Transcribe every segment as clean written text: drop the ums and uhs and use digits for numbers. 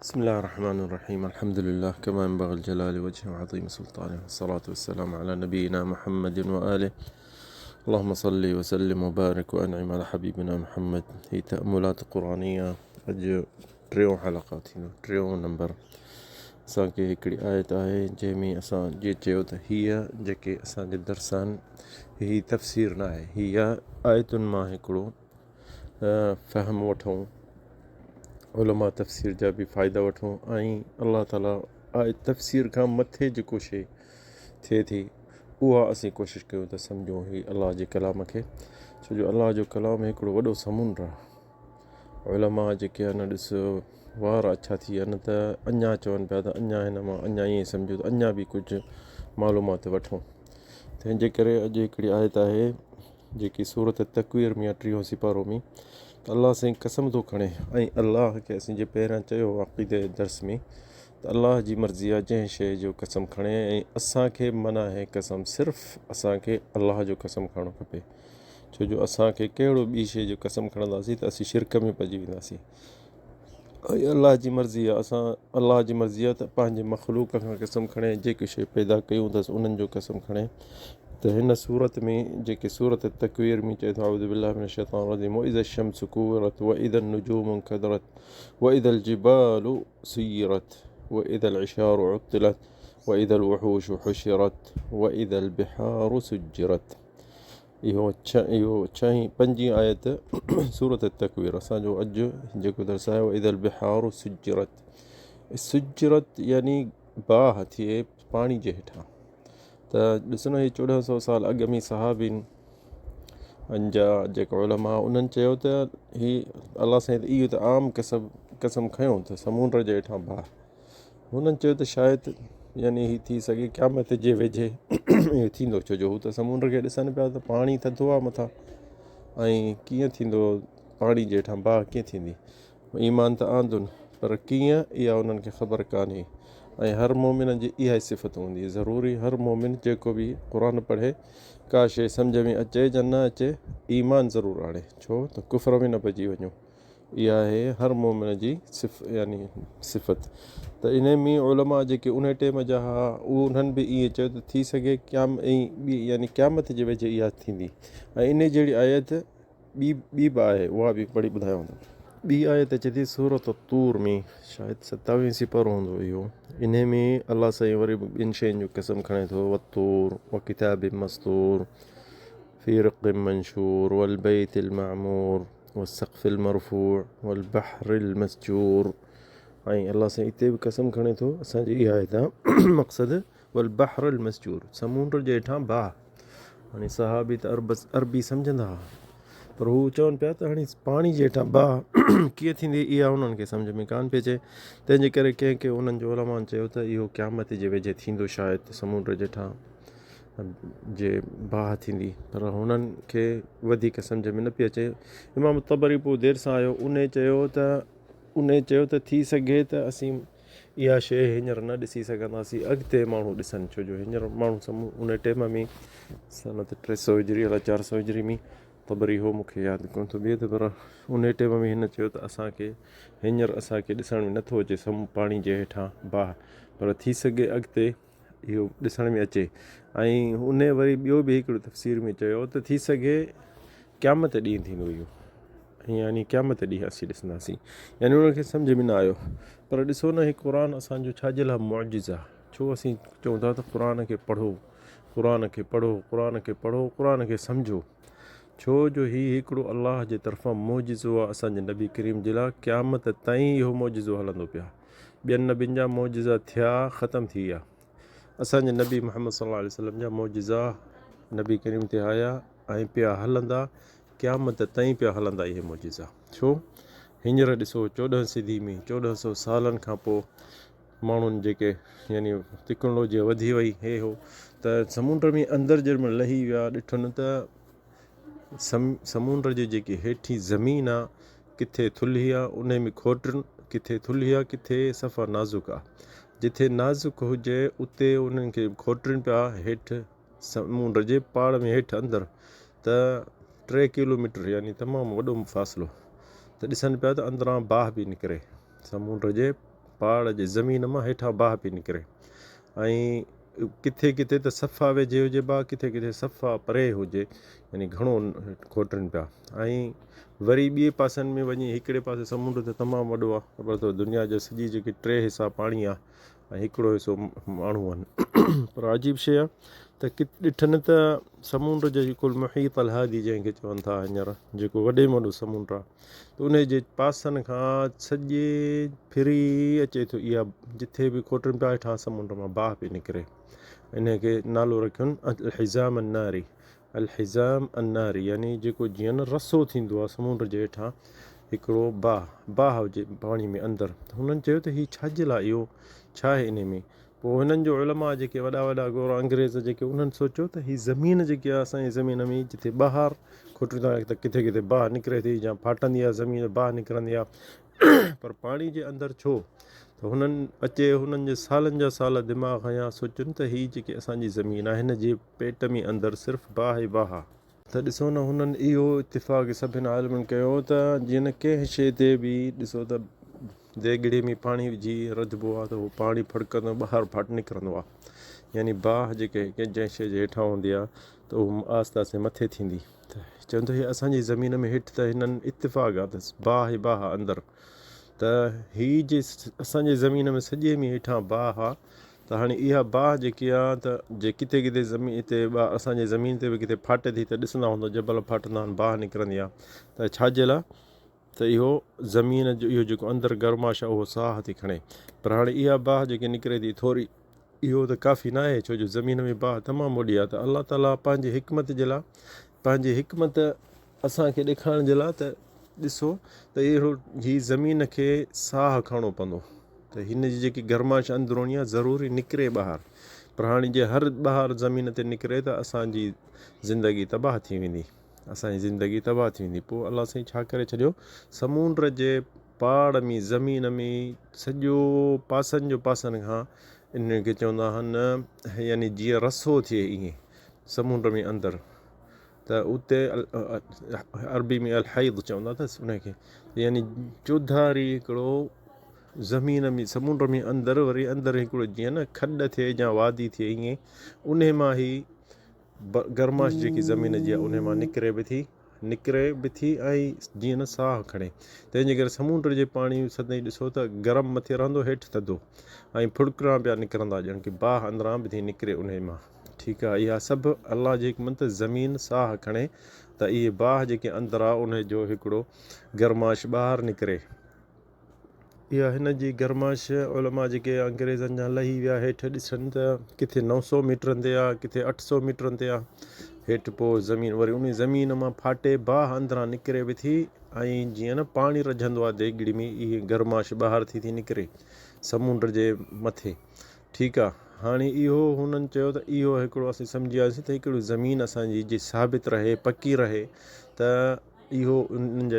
بسم الله الرحمن الرحيم. الحمد لله كما ينبغي الجلال وجهه وعظيم سلطانه، والصلاة والسلام على نبينا محمد وآله. اللهم صل وسلم وبارك وأنعم على حبيبنا محمد. هي تأملات قرآنية अॼु टियों हलक़ा थींदो, टियों नंबर। असांखे हिकिड़ी आयत आहे जंहिंमें असां जीअं चयो त हीअ जेके असांजे दर्सान ही तफ़सीर न आहे, हीअ आयतुनि मां हिकिड़ो फ़हम वठूं, उलमा तफ़सीर जा बि फ़ाइदा वठूं ऐं अल्लाह ताला आयत तफ़सीर खां मथे जेको शइ थिए थी उहा असीं कोशिशि कयूं त सम्झूं ही अलाह जे कलाम खे। छो जो अलाह जो कलाम हिकिड़ो वॾो समुंड आहे। उलमा जेके आहिनि ॾिसो वार अछा थी विया न त अञा चवनि पिया त अञा हिन मां अञा ईअं सम्झूं त अञा बि कुझु मालूमात वठूं। तंहिंजे करे अॼु हिकिड़ी आयत आहे जेकी सूरत तकवीर में आहे, 3 सिपारो में। अल्लाह साईं कसम थो खणे ऐं अल्लाह खे असीं जे पहिरियां चयो अक़ीदे दर्स में त अल्लाह जी मर्ज़ी आहे जंहिं शइ जो कसम खणे, ऐं असांखे मना आहे कसम, सिर्फ़ु असांखे अल्लाह जो कसम खणणु खपे। छो जो असांखे कहिड़ो ॿी शइ जो कसम खणंदासीं त असीं शिरक में पइजी वेंदासीं। ऐं अल्लाह जी मर्ज़ी आहे, अल्लाह जी मर्ज़ी आहे त पंहिंजे मख़लूक खां कसम खणे, जेके शइ पैदा कयूं अथसि उन्हनि जो कसम खणे। त हिन सूरत में जेके सूरत तकवीर में चए थो अऊज़ु बिल्लाहि मिनश शैतानिर रजीम वइज़ा शम्सु कुविरत वइज़ा नुजूमु कदरत वइज़ल जिबालु सुय्यरत वइज़ल इशारु उत्तिलत वइज़ल वहूशु हुशिरत वइज़ल बिहारु सुज्जिरत। इहो 5वीं आयत सूरत तकवीर। असांजो अॼु जेको दर्स आहे वइज़ल बिहारु सुज्जिरत। सुज्जिरत यानी बाह थिए पाणी जे हेठां। त ॾिसो न, ही 1400 साल अॻु में सहाबिन जा जेका उलमा उन्हनि चयो त ही अलाह साईं त इहो त आम कसम खयूं त समुंड जे हेठां बाह। हुननि चयो त शायदि यानी ही थी सघे क़यामत जे वेझे इहो थींदो। छो जो हू त समुंड खे ॾिसनि पिया त पाणी थधो आहे मथां, ऐं कीअं थींदो पाणी जे हेठां बाह कीअं थींदी। ईमान त आंदुनि पर कीअं इहा उन्हनि खे ख़बर कान्हे। ऐं हर मोमिन जी इहा ई सिफ़त हूंदी। ज़रूरी हर मोमिन जेको बि क़ुर पढ़े का शइ सम्झ में अचे या न अचे ईमान ज़रूरु आणे, छो त कुफ़र में न पइजी वञो। इहा आहे हर मोमिन जी सिफ़त। त इन में उलमा जेके उन टाइम जा हुआ उन्हनि बि ईअं चयो त थी सघे यानी क़यामत जे वेझे इहा थींदी। ऐं इन जहिड़ी आयत ॿी बि आहे, उहा बि पढ़ी ॿुधायांव थो। ॿी आयत अचे थी सूरत तूर में, शायदि 27 सिपारो हूंदो इहो। इन में अलाह साईं वरी ॿिनि शयुनि जो कसम खणे थो, वतूर व किताबिन मस्तूर फी रक़्क़िन मंशूर वल बैतिल मामूर वस्सक़्फ़िल मरफ़ूअ वल बहरिल मस्जूर। ऐं अलाह साईं हिते बि कसम खणे थो, असांजी इहा आयत आहे मक़सदु वल बहरिल मस्जूर, समुंड जे हेठां बाह। हाणे सहाबी त अरबी सम्झंदा हुआ, पर हू चवनि पिया त हाणे पाणी जे हेठां बाह कीअं थींदी, इहा उन्हनि खे सम्झ में कान पई अचे। तंहिंजे करे कंहिं उन्हनि जो उलमाउनि चयो त इहो क़यामत जे वेझे थींदो, शायदि समुंड जे हेठां जे बाह थींदी, पर हुननि खे वधीक सम्झ में न पई अचे। इमाम तबरी पोइ देरि सां आयो, उन चयो त थी सघे त असीं इहा शइ हींअर न ॾिसी सघंदासीं, अॻिते माण्हू ॾिसनि। छो जो हींअर माण्हू उन टाइम में सनत 300 हिजरी अलाए 400 हिजरी में तबरी हो मूंखे यादि कोन थो बीहे, पर उन टाइम में हिन चयो त हींअर असांखे ॾिसण में नथो अचे पाणी जे हेठां बाह, पर थी सघे अॻिते इहो ॾिसण में अचे। ऐं उन वरी ॿियो बि हिकिड़ो तफ़सीर में चयो त थी सघे क़यामत ॾींहुं थींदो इहो, यानी क़यामत ॾींहुं असीं ॾिसंदासीं। यानी उनखे सम्झ में न आयो। पर ॾिसो न, हीउ क़ुर असांजो छाजे लाइ मुअजिज़ आहे। छो असीं चऊं था त क़ुर खे पढ़ो, क़ुर खे सम्झो। छो जो हीउ हिकिड़ो अलाह जे तरफ़ां मुअजिज़ो आहे असांजे नबी करीम जे लाइ। क़यामत ताईं इहो मुअजिज़ो हलंदो पिया। ॿियनि नबियुनि जा मुअजिज़ा थिया, ख़तमु थी विया। असांजे नबी मुहम्मद सल्लल्लाहु अलैहि वसल्लम जा मुअजिज़ा नबी करीम ते आया ऐं पिया हलंदा, क़यामत ताईं पिया हलंदा इहे मुअजिज़ा। छो हींअर ॾिसो 14 सदी में 1400 सालनि खां पोइ माण्हुनि जेके यानी टेक्नोलॉजी वधी वई, हे हो त समुंड में अंदरि जंहिं लही विया, ॾिठनि त समुंड जी जेकी हेठी ज़मीन आहे किथे थुल्ही आहे, उन में खोटनि, किथे थुल्ही आहे, किथे सफ़ा नाज़ुक आहे। जिथे नाज़ुक हुजे उते उन्हनि खे खोटनि पिया हेठि समुंड जे पाड़ में हेठि अंदरि त 3 किलोमीटर यानी तमामु वॾो फ़ासिलो। त ॾिसनि पिया त अंदरां बाह बि निकिरे, समुंड जे पहाड़ जे ज़मीन मां हेठां बाहि पई निकिरे ऐं किथे किथे त सफ़ा वेझे हुजे बाहि, किथे किथे सफ़ा परे हुजे, यानी घणो खोटनि पिया। ऐं वरी ॿिए पासनि में वञी हिकिड़े पासे समुंड त तमामु वॾो आहे, ख़बर अथव दुनिया जा सॼी जेके 3 हिसा पाणी आहे ऐं हिकिड़ो हिसो माण्हू आहिनि। पर अजीब शइ आहे त ॾिठनि त समुंड जो जेको मुहीत अल हादी जंहिंखे चवनि था हींअर, जेको वॾे में वॾो समुंड आहे, त उन जे पासनि खां सॼे फिरी अचे थो इहा जिथे बि खोटनि पिया हेठां समुंड मां बाहि पई निकिरे। इन खे नालो रखियुनि अल हिज़ाम अन्नारी, अल हिज़ाम अन्नारी, यानी जेको जीअं न रसो थींदो आहे समुंड जे हेठां हिकिड़ो बाहि हुजे पाणी में अंदरि। त हुननि चयो त हीअ छाजे लाइ, इहो छा आहे इन में। पोइ हिननि जो उलमा जेके वॾा वॾा गौर अंग्रेज़ जेके उन्हनि सोचियो त हीअ ज़मीन जेकी आहे असांजी ज़मीन में जिथे ॿाहिरि खोटूं था त किथे किथे बाहि निकिरे थी या फाटंदी आहे ज़मीन, बाहि निकिरंदी आहे, पर पाणी जे अंदरि छो। त हुननि जे सालनि जा साल दिमाग़ हयां सोचियुनि त हीअ जेकी असांजी ज़मीन आहे हिन जे पेट में अंदरि सिर्फ़ु बाहि बाहि आहे। त ॾिसो न हुननि इहो इतिफ़ाक़ सभिनि आलिमनि कयो त जीअं न कंहिं शइ ते बि ॾिसो त देगिड़े में पाणी विझी रधिबो आहे त उहो पाणी फड़कंदो ॿाहिरि फाट निकिरंदो आहे, यानी बाहि जेके जंहिं शइ जे हेठां हूंदी आहे त उहो आहिस्ते आहिस्ते मथे थींदी। त चवनि था हीअ असांजी ज़मीन में हेठि त हिननि इतिफ़ाक़ आहे त बाहि बाहि अंदरि, त हीअ जे असांजे ज़मीन में सॼे में हेठां बाहि आहे। त हाणे इहा बाहि जेकी आहे त जे किथे किथे ज़मीन हिते असांजे ज़मीन ते बि किथे फाटे थी त ॾिसंदा हूंदो जबल फाटंदा आहिनि, बाहि निकिरंदी आहे, त छाजे लाइ, त इहो ज़मीन जो इहो जेको अंदरि गर्माश आहे उहो साह थी खणे। पर हाणे इहा बाहि जेकी निकिरे थी थोरी, इहो त काफ़ी न आहे, छो जो ज़मीन में बाहि तमामु वॾी आहे। त अलाह ताला पंहिंजे हिकमत जे लाइ, पंहिंजी हिकमत असांखे ॾेखारण जे लाइ त ॾिसो त अहिड़ो हीअ ज़मीन खे साह खणणो पवंदो, त हिन जी जेकी गर्माश अंदरूनी आहे ज़रूरी निकिरे ॿाहिरि। पर हाणे जे हर ॿाहिरि ज़मीन ते निकिरे त असांजी ज़िंदगी तबाह थी वेंदी, असांजी ज़िंदगी तबाह थी वेंदी। पोइ अलाह साईं छा करे छॾियो, समुंड जे पहाड़ में ज़मीन में सॼो पासनि जो पासनि खां इन खे चवंदा आहिनि, यानी जीअं रसो थिए ईअं समुंड में अंदरि, त उते अरबी में अल हैद चवंदा अथसि उनखे, यानी चौधारी हिकिड़ो ज़मीन में समुंड में अंदरि, वरी अंदरि हिकिड़ो जीअं न खॾ थिए या वादी थिए ईअं, उन मां ई गर्माश जेकी ज़मीन जी आहे उन मां निकिरे बि थी ऐं जीअं न साह खणे। तंहिंजे करे समुंड जे पाणी सदाईं ॾिसो त गरम मथे रहंदो, हेठि थधो, ऐं फुड़किड़ा पिया निकिरंदा ॼण की बाहि अंदरां बि थी निकिरे उन मां। ठीकु आहे, इहा सभु अलाह जी हिकमत, ज़मीन साह खणे त इहे बाहि जेके अंदरि आहे उन जो हिकिड़ो गर्माश ॿाहिरि निकिरे। इहा हिन जी गर्माश उलमा जेके अंग्रेज़नि जा लही विया हेठि ॾिसनि त किथे 900 मीटरनि ते आहे, किथे 800 मीटरनि ते आहे हेठि। पोइ ज़मीन वरी उन ज़मीन मां फाटे बाहि अंदरां निकिरे बि थी, ऐं जीअं न पाणी रझंदो आहे देगिड़ी में, इहे गर्माश ॿाहिरि थी निकिरे समुंड जे मथे। ठीकु आहे, हाणे इहो हुननि चयो त इहो हिकिड़ो असीं सम्झी वियासीं त हिकिड़ो ज़मीन असांजी जी साबित रहे, पकी रहे, त इहो उन्हनि जा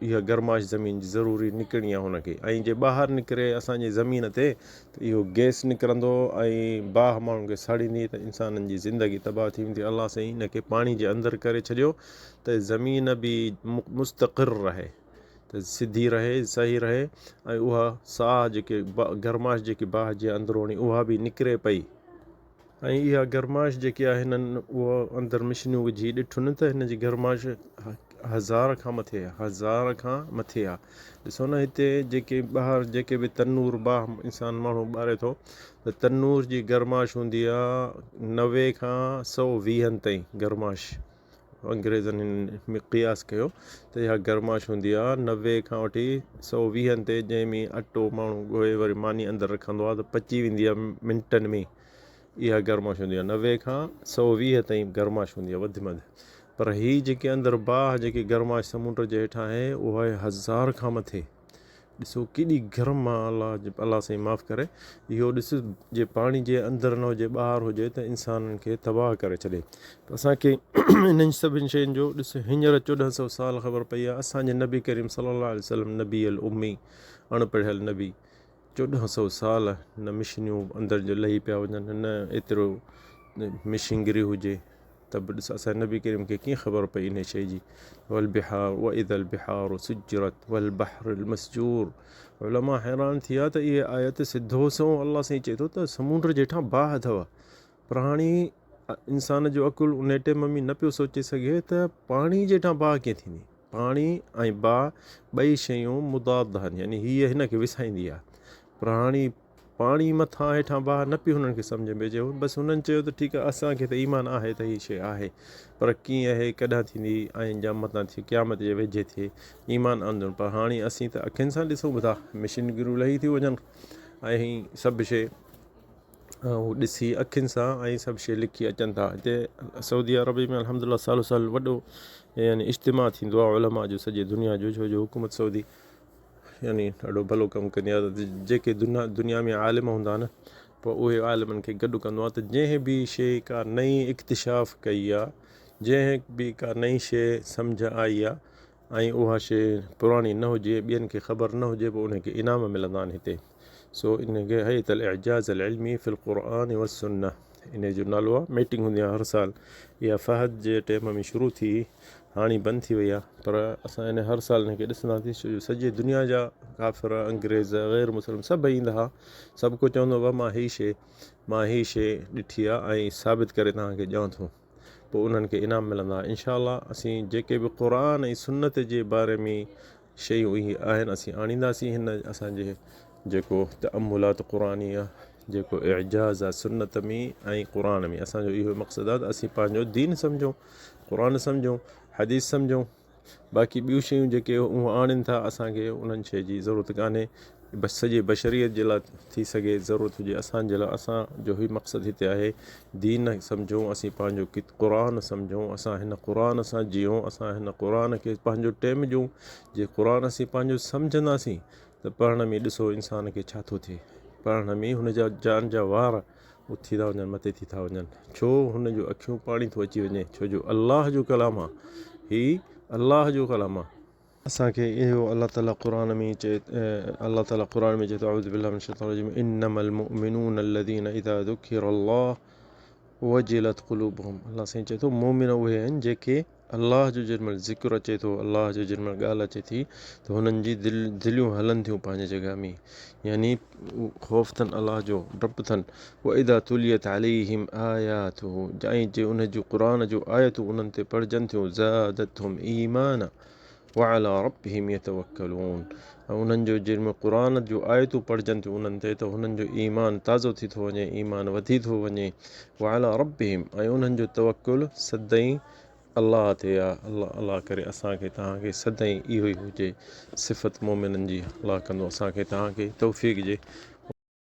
इहा गर्माश ज़मीन जी ज़रूरी निकिरणी आहे हुनखे। ऐं जे ॿाहिरि निकिरे असांजी ज़मीन ते त इहो गैस निकिरंदो ऐं बाहि माण्हुनि खे साड़ींदी, त इंसाननि जी ज़िंदगी तबाह थी वेंदी। अलाह साईं हिनखे पाणी जे अंदरि करे छॾियो त ज़मीन बि मुस्तक़िर रहे, त सिधी रहे, सही रहे, ऐं उहा साह जेके गर्माश जेकी बाहि जे अंदरूनी उहा बि निकिरे पई। ऐं इहा गर्माश जेकी आहे हिननि उहा अंदरि मिशनियूं विझी ॾिठुनि त हिन जी गर्माश 1000 खां मथे आहे, 1000 खां मथे आहे। ॾिसो न हिते जेके ॿाहिरि जेके बि तनूर बाहि इंसानु माण्हू ॿारे थो, त तनूर जी गर्माश हूंदी आहे 90 खां 120 ताईं गर्माश। अंग्रेज़नि में क़ियास कयो त इहा गर्माश हूंदी आहे 90 खां वठी 120 ते, जंहिंमें अटो माण्हू ॻोहे वरी मानी अंदरि रखंदो आहे त पची वेंदी आहे मिंटनि में। इहा गर्माश हूंदी आहे 90 खां 120 ताईं गर्माश हूंदी आहे वधि में वधि। पर हीअ जेके अंदरि बाहि जेकी गर्माश समुंड जे हेठां आहे उहा आहे 1000 खां मथे। ॾिसो केॾी गरम आहे, अलाह साईं माफ़ु करे। इहो ॾिस जे पाणी जे अंदरि न हुजे, ॿाहिरि हुजे त इंसाननि खे तबाह करे छॾे। त असांखे इन्हनि सभिनि शयुनि जो ॾिस हींअर 1400 साल ख़बर पई आहे असांजे नबी करीम सल्लल्लाहु अलैहि वसल्लम, नबी अल उम्मी, अणपढ़ियल नबी, 1400 साल न मिशनियूं अंदरि जो लही पिया वञनि, न एतिरो मिशिंगरी हुजे, त बि ॾिस असांजे नबी करीम खे कीअं ख़बर पई इन शइ जी। वल बिहार व इदल बिहार सुजरत वल बहर मसजूर। उलमा हैरान थी विया त इहे आयत सिधो सो अलाह साईं चए थो त समुंड जेठां बाहि अथव। प्राणी इंसान जो अकुलु उन टाइम में न पियो सोचे सघे त पाणी जेठां बाहि कीअं थींदी। पाणी ऐं बाहि ॿई शयूं मुदाद आहिनि, यानी हीअ हिन खे विसाईंदी आहे। पाणी मथां हेठां बाहि न पियो हुननि खे सम्झ में अचे। बसि हुननि चयो त ठीकु आहे असांखे त ईमान आहे त हीअ शइ आहे, पर कीअं आहे कॾहिं थींदी ऐं जाम मथां थी क़यामत जे वेझे थिए ईमान आंदो। पर हाणे असीं त अखियुनि सां ॾिसूं था, मशीनगिरियूं लही थियूं वञनि ऐं सभु शइ हू ॾिसी अखियुनि सां ऐं सभु शइ लिखी अचनि था। हिते सऊदी अरब में अल्हम्दुलिल्लाह सालो साल वॾो यानी इज्तिमा थींदो आहे उलमा जो सॼे दुनिया जो, छो जो हुकूमत सऊदी यानी ॾाढो भलो कमु कंदी आहे। त जेके दुनिया में आलिम हूंदा न पोइ उहे आलिमनि खे गॾु कंदो आहे त जंहिं बि शइ का नई इक्तिशाफ़ कई आहे, जंहिं बि का नई शइ सम्झ आई आहे ऐं उहा शइ पुराणी न हुजे, ॿियनि खे ख़बर न हुजे, पोइ उनखे इनाम मिलंदा आहिनि हिते। सो इनखे हयतल इजाज़ अल इल्मी फ़िल क़ुरआन व सुन्नह इन जो नालो आहे। मीटिंग हूंदी आहे हर साल। इहा फ़हद जे टाइम में शुरू थी, हाणे बंदि थी वई आहे, पर असां इन हर साल हिनखे ॾिसंदासीं छो जो सॼे दुनिया जा काफ़िर अंग्रेज़ ग़ैर मुस्लिम सभु ईंदा हुआ। सभु को चवंदो हुआ मां हीअ शइ ॾिठी आहे ऐं साबित करे तव्हांखे ॾियां थो, पोइ उन्हनि खे इनाम मिलंदा। इंशा अल्लाह असीं जेके बि क़ुरान ऐं सुन्नत जे बारे में शयूं इहे आहिनि असीं आणींदासीं हिन असांजे जेको तअम्मुलात क़ुरानी आहे, जेको इजाज़ आहे सुन्नत में ऐं क़ुरान में। असांजो इहो मक़सदु आहे त असीं पंहिंजो दीन सम्झूं, क़ुरान सम्झूं, हदीस सम्झूं। बाक़ी ॿियूं शयूं जेके उहे आणनि था असांखे उन्हनि शइ जी ज़रूरत कान्हे। बसि सॼे बशरीयत जे लाइ थी सघे ज़रूरत हुजे असांजे लाइ, असांजो ई मक़सदु हिते आहे दीन सम्झूं, असीं पंहिंजो क़ुरान सम्झूं, असां हिन क़ुरान सां जियूं, असां हिन क़ुरान खे पंहिंजो टाइम ॾियूं। जे क़ुरान असीं पंहिंजो सम्झंदासीं त पढ़ण में ॾिसो इंसान खे छा थो थिए, पढ़ण में हुनजा जान जा वार उथी था वञनि, मथे थी था वञनि। छो हुनजो अखियूं पाणी थो अची वञे, छो जो अलाह जो कलाम आहे, हीउ अलाह जो कलाम आहे। असांखे इहो अलाह ताला क़ुरान में चए, अलाह ताला क़ुरान में चए थो अऊज़ु बिल्लाहि मिनश शैतानिर रजीम इन्नमल मुमिनून अल्लज़ीना इज़ा ज़ुकिरल्लाह वजिलत क़ुलूबुहुम। अलाह साईं चए थो मोमिन उहे आहिनि जेके अलाह जो जेॾीमहिल ज़िक्र अचे थो, अलाह जो जेॾीमहिल ॻाल्हि अचे थी त हुननि जी दिलियूं हलनि थियूं पंहिंजी जॻह में, यानी ख़ौफ़ अथनि अलाह जो, डपु अथनि। व इज़ा तुलियत अलैहिम आयातुहु, ऐं जे उन जो क़ुरान जो आयतूं उन्हनि ते पढ़जनि थियूं ज़ादतहुम ईमान व अला रब्बिहिम यतवक्कलून। ऐं उन्हनि जो जेॾीमहिल क़ुरान जो आयतूं पढ़जनि थियूं उन्हनि ते त हुननि जो ईमान ताज़ो थी थो वञे, ईमान वधी थो वञे। व अला रब्बिहिम, ऐं उन्हनि जो तवक्कुल सदाईं अलाह ते आहे। अलाह करे असांखे तव्हांखे सदाईं इहो ई हुजे सिफ़त मोमिननि जी। अलाह कंदो असांखे तव्हांखे तौफ़ीक़ ॾिए।